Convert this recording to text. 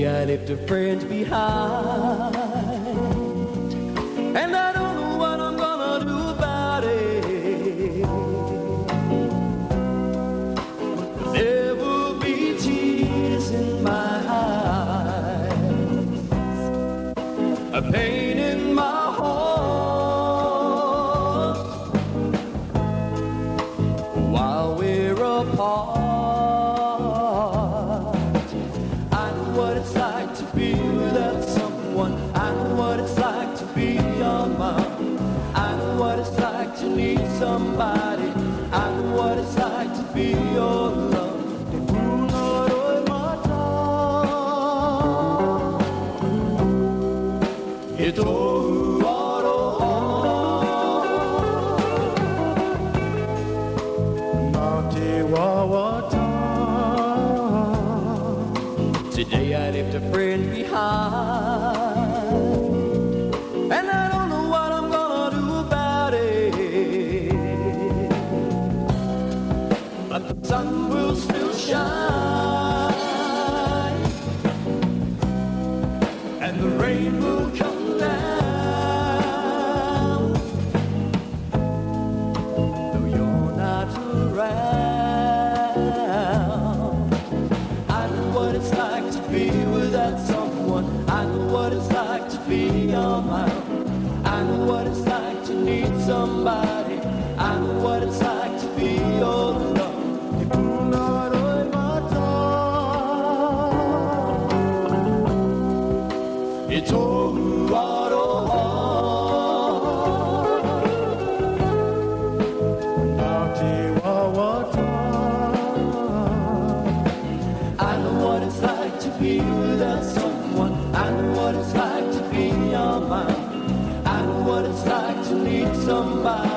Today I left a friend behind, and I don't know what I'm gonna do about it. There will be tears in my eyes, a pain in my heart, while we're apart. I know what it's like to be without someone. I know what it's like to be on my own. I know what it's like to need somebody. I know what it's like to be all alone. It's Today I left a friend behind, and I don't know what I'm gonna do about it. But the sun will still shine, and the rain will come down, though you're not around. I know what it's like to be without someone. I know what it's like to be on my own. I know what it's like to need somebody. I know what it's like to be all alone. It's all I know what it's like to be without someone. I know what it's like to be on my own. I know what it's like to need somebody.